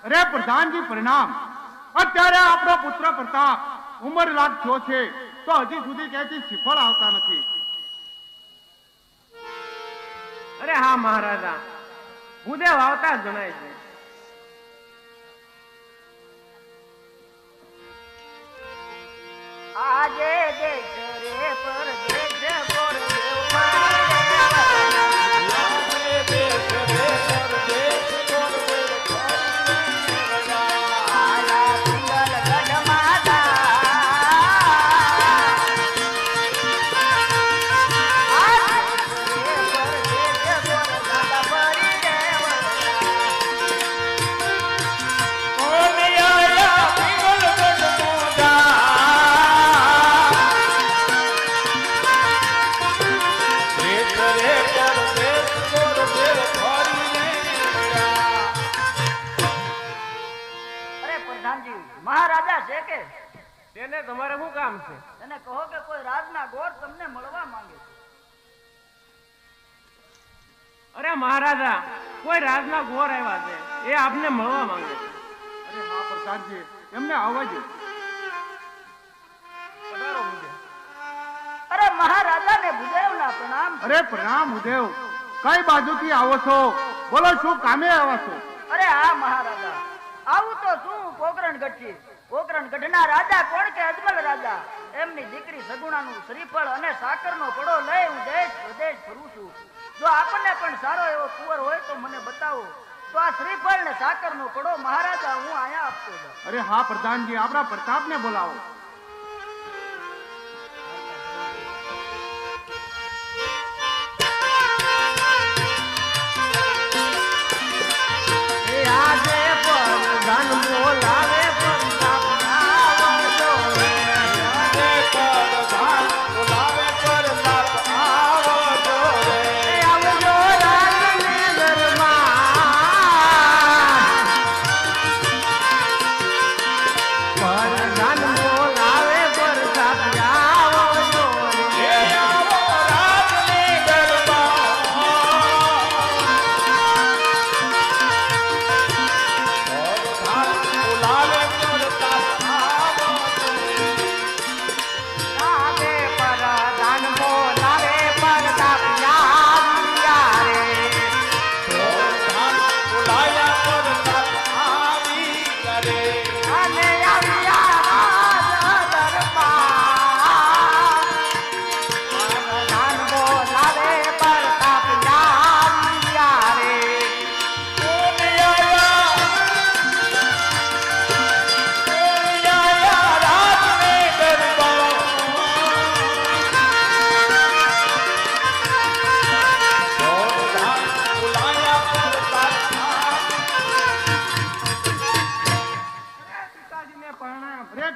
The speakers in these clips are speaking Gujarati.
અરે પ્રધાનજી પ્રણામ. અત્યારે આપણો પુત્ર પ્રતાપ ઉંમર લાખ થયો છે તો હજી સુધી ક્યાંથી શ્રીફળ આવતા નથી. અરે હા મહારાજા, ભૂદેવ આવતા જ જણાય છે. આજે દેશ રે પરદેશ મહારાજા છે કે તેને તમારે શું કામ છે? એને કહો કે કોઈ રાજના ગોર તમને મળવા માંગે છે. અરે મહારાજા, કોઈ રાજના ગોર આવ્યા છે, એ આપને મળવા માંગે છે. અરે હા પ્રધાનજી, એમને આવવા દો. અરે મહારાજા ને ભૂદેવના પ્રણામ. અરે પ્રણામ ભૂદેવ. કઈ બાજુથી આવો છો? બોલો, શું કામે આવ્યા છો? અરે હા મહારાજા, આવું તો શું પોકરણગઢથી. પોકરણગઢના રાજા કોણ કે અજમલ રાજા, એમની દીકરી સગુણાનું શ્રીફળ અને સાકરનો પડો લઈ હું દેશ પ્રદેશ ફરું છું. જો આપણને પણ સારો એવો કુંવર હોય તો મને બતાવો, તો આ શ્રીફળ ને સાકરનો પડો મહારાજા હું અહીંયા આપતો જાઉં. અરે હા પ્રધાનજી, આપણા પ્રતાપને બોલાવો. Ganan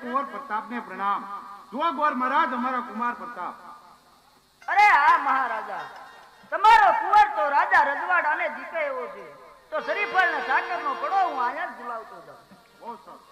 કુંવર પ્રતાપને પ્રણામ. જુઓ ગોર મહારાજ અમારા કુમાર પ્રતાપ. અરે હા મહારાજા, તમારો કુંવર તો રાજા રજવાડાને દીપે એવો છે, તો શ્રીફળ ને સાકરનો પડો હું અહીંયા જ ઝુલાવતો જાઉં. બહુ સરસ.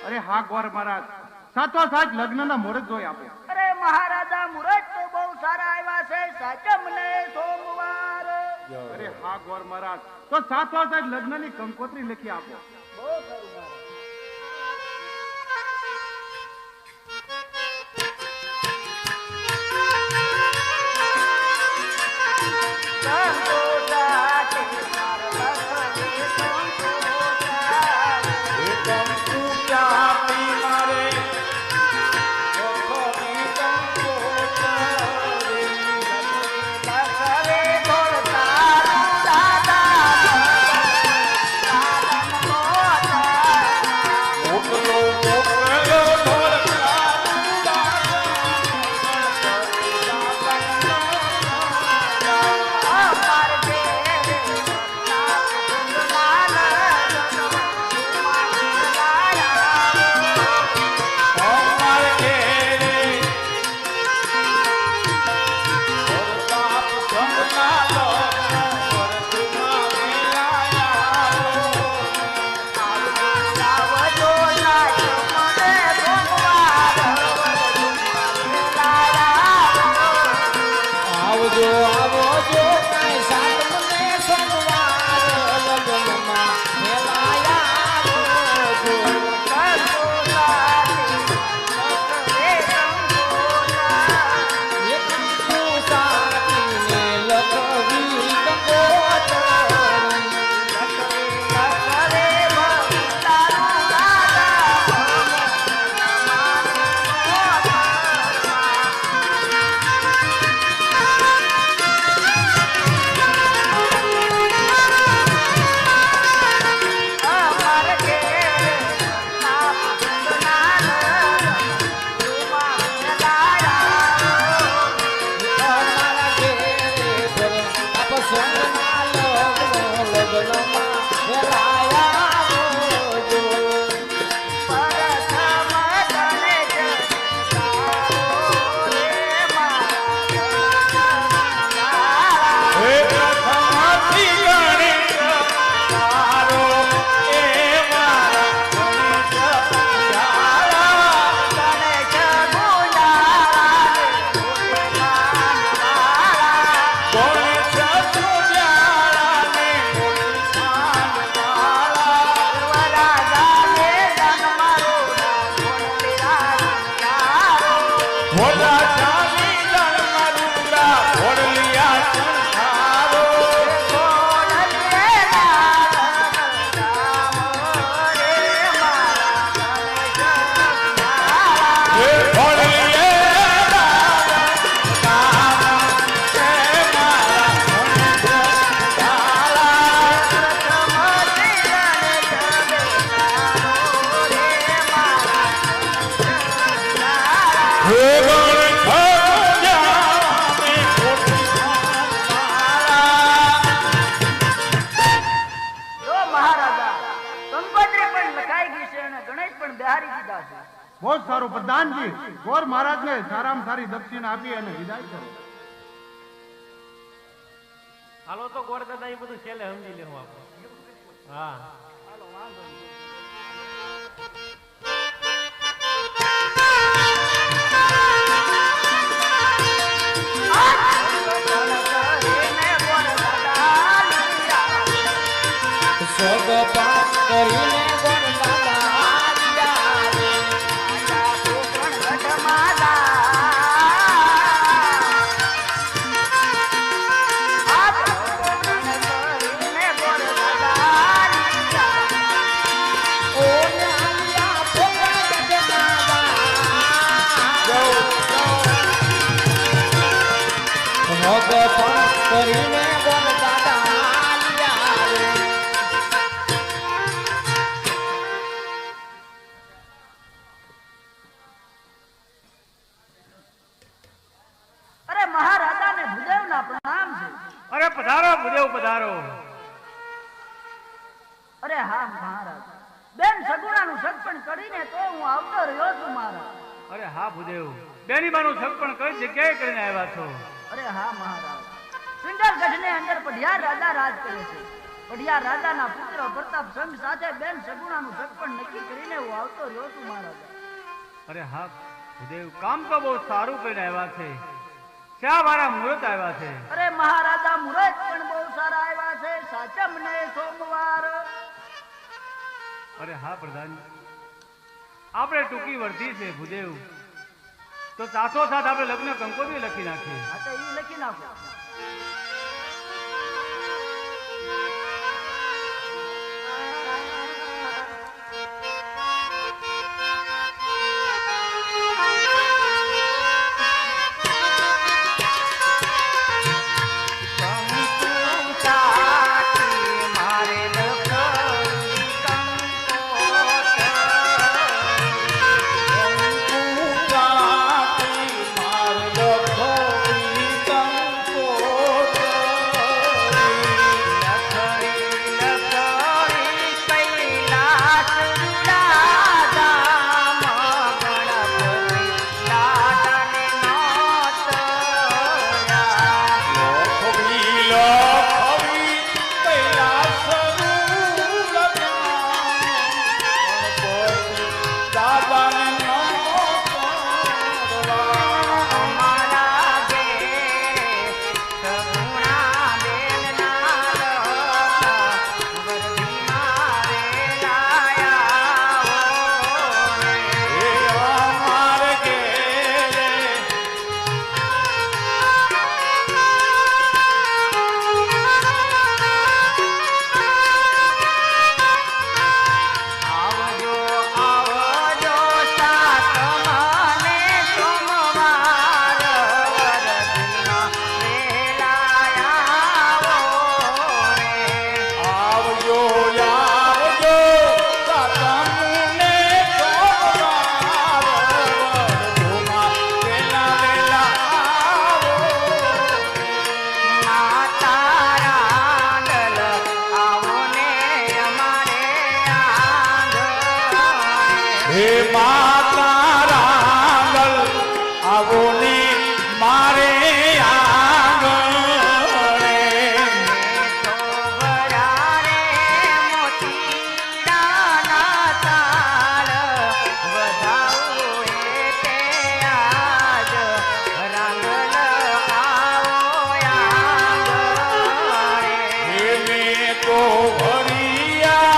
અરે હા ગોર મહારાજ, સાથોસાથ લગ્નના મુહૂર્ત જોઈ આપો. અરે મહારાજા, મુરત તો બહુ સારા આવ્યા છે, સાચમ ને સોમવાર. અરે હા ગોર મહારાજ, તો સાથોસાથ લગ્નની કંકોત્રી લખી આપો. બહુ સારું મહારાજ. બહુ સારું પ્રધાનજી, ગોર મહારાજને સારામાં સારી દક્ષિણા આપી અને વિદાય કરો. હાલો તો ગોર દાદા એ બધું છેલ્લે સમજી લેવું આપણે. હા હાલો વાંધો નહીં. અરે મહારાજાને ભૂદેવના પ્રણામ છે. અરે પધારો ભૂદેવ પધારો. અરે હા મહારાજ, બેન સગુણાનું સગપણ કરીને તો હું આવતો રહ્યો છું મહારાજ. અરે હા ભૂદેવ, બેની બાનું સગપણ કઈ જગ્યાએ કરીને આવ્યા છો? અરે હા મહારાજ, સિંગલગઢની અંદર પઢિયાર રાજા રાજ કરે છે. પઢિયાર રાજાના પુત્ર પ્રતાપ સંઘ સાથે બેન સગુણાનું સગપણ નક્કી કરીને હું આવતો રહ્યો છું મહારાજ. અરે હા ભૂદેવ, કામ તો બહુ સારું કરીને આવ્યા છે. શા વાળા મુહૂર્ત આવ્યા છે? અરે મહારાજા, મુહૂર્ત પણ બહુ સારા આવ્યા છે. સાચમ ને સોમવાર. અરે હા પ્રધાન, આપણે ટૂંકી વર્ધી છે ભૂદેવ, તો સાથો સાથ આપણે લગ્ન કંકોત્રી લખી નાખીએ. હા તો ઈ લખી નાખો. ભરિયા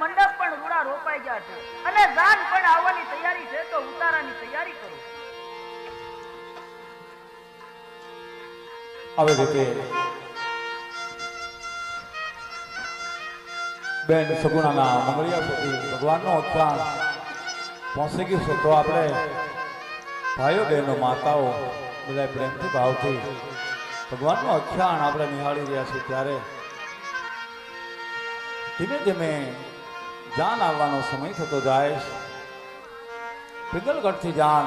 મંડપ પણ રૂડા રોપાઈ ગયા છે અને જાન પણ આવવાની તૈયારી છે તો ઉતારાની તૈયારી કરો. આવી રીતે બેન સગુણાના મંગળિયા સુધી ભગવાનનો ઉત્સાહ પહોંચી ગયું છે. તો આપણે ભાઈઓ બહેનો માતાઓ બધા પ્રેમથી ભાવથી ભગવાનનો અખ્યાન આપણે નિહાળી રહ્યા છીએ ત્યારે ધીમે ધીમે જાન આવવાનો સમય થતો જાય. પિંગલગઢથી જાન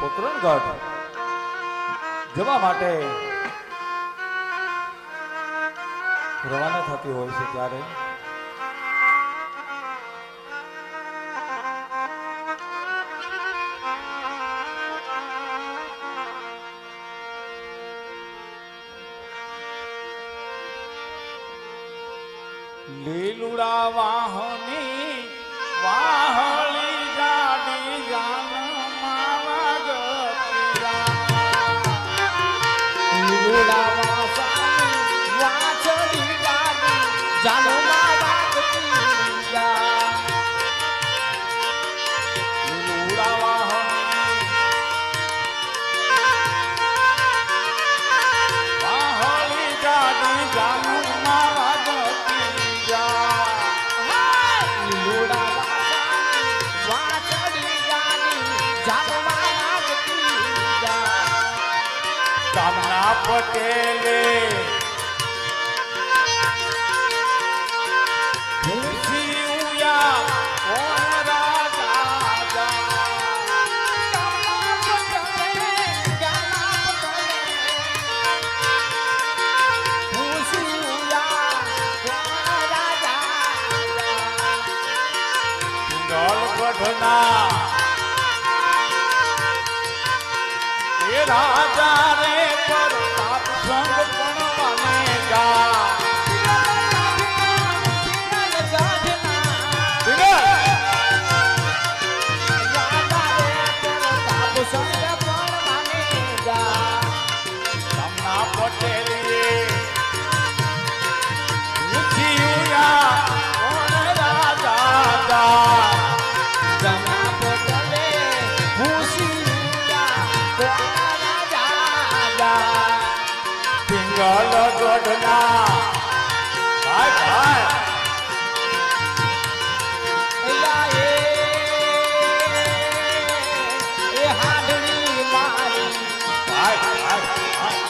પોકરણગઢ જવા માટે રવાના થતી હોય છે ત્યારે લીલુડા વાહની વાહળી ગાડી જાન માવા ગતીરા લીલુડા વાસાની વાછડી ગાડી જાન માવા ગતીરા લીલુડા વાહની વાહળી ગાડી જાન માવા પટેલે ખુશી ઉયા કોણ રાજા ખુશી ઉયા કોણ રાજા ગઢના એ રાજા રે પ્રતાપ સંગ પણ બનેગા પટેલી ગઢના ભાઈ ભાઈ એ હાડણી મારી ભાઈ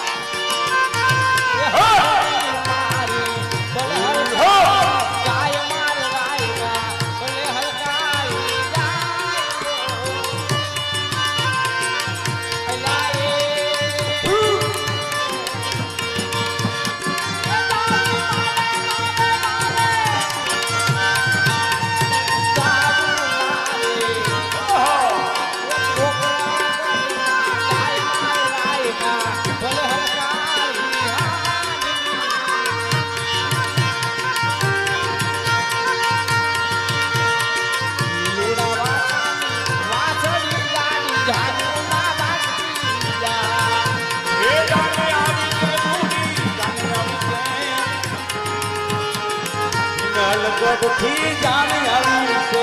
ગઢથી જાની આવી છે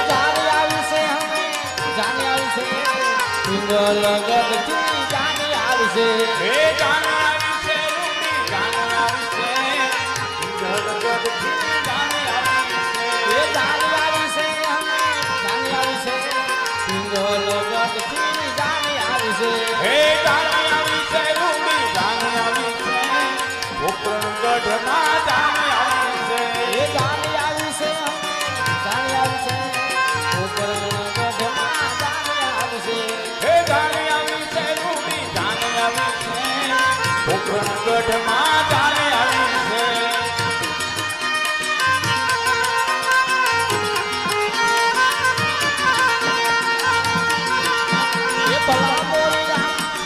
જાની આવી છે જાની આવી છે પિંગલ ગઢથી જાની આવી છે હે જાની આવી છે જાની આવી છે પિંગલ ગઢથી જાની આવી છે હે જાની આવી છે જાની આવી છે પિંગલ ગઢથી જાની આવી છે હે જાની આવી છે રૂડી જાની આવી છે પોકરણગઢમાં જાની આવી છે હે જાની ગઢમાં જાને આવી છે એ ભલા મોરિયા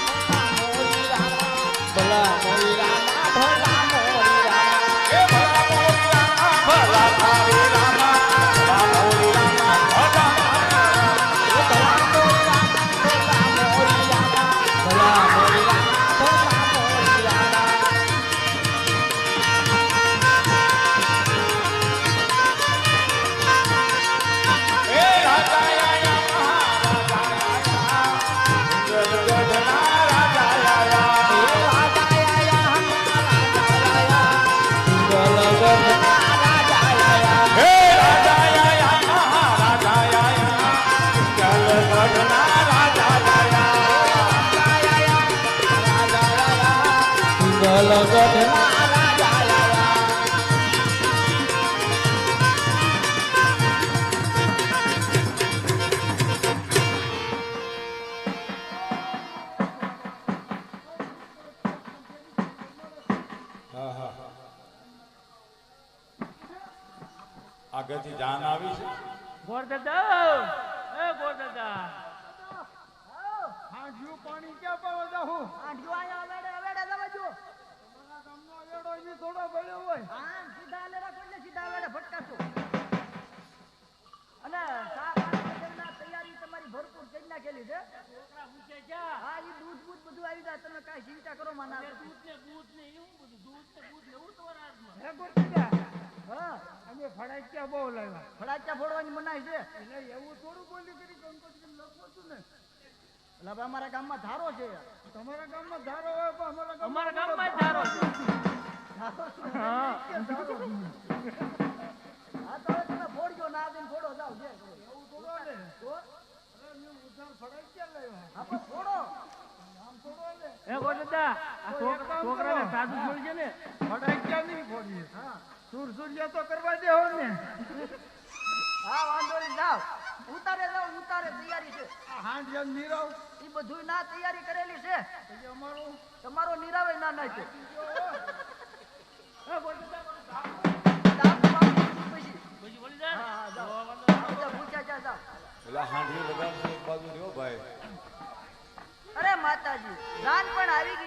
આગળથી જાન આવી છે ગોરદાદા એ ગોરદાદા હાંડિયું પાણી ક્યાં પાવા જાહું? આંઢિયો આયા અવેડે અવેડે જવા જો. તમારા ગામનો અવેડો ઈ થોડો પડ્યો હોય. હા સીધા આલે રાખો એટલે સીધા અવેડે ફટકાશો. અને ચા પાણી વગરના તૈયારી તમારી ભરપૂર કરી નાખેલી છે. હા ઈ દૂધ બૂધ બધું આવી જાય, તમે કાંઈ ચિંતા કરો માં ના. હે ગોરદાદા, હા અમે ફડાક્યા બહુ લાવ્યા. ફડાક્યા ફોડવાની મનાઈ છે. એટલે એવું થોડું બોલ્યું કરી કંકોત્રી લખો છું ને. એટલે હવે અમારા ગામમાં ધારો છે. તમારા ગામમાં ધારો હોય પણ અમારા ગામમાં ધારો છે. હા હા તો હવે તમે ફોડજો ના આવીને ફોડો જાઓ જે કરો. એવું થોડો ને. તો અરે મેં ઉધાર ફડાક્યા લાવ્યા. હા પણ ફોડો. આમ થોડો ને. એ ગોરદાદા આ છોકરાને સાદું છોડજે ને. ફડાક્યા નહીં ફોડીએ. હા સુરસુરિયા તો કરવા દેવો ને. હા વાંધો નહીં જાઓ. ઉતારે જાઓ ઉતારે તૈયારી છે. આ હાંડિયા નીરવ ઈ બધું ના તૈયારી કરેલી છે. પછી અમારું તમારો નિરાવે ના નાખે. એ ગોરદાદા પછી વળી જા. હા હા જાઓ. પૂછ્યા જા જાઓ. એટલે હાંડી લગાડશે એક બાજુ રહ્યો ભાઈ અરે માતાજી જાન પણ આવી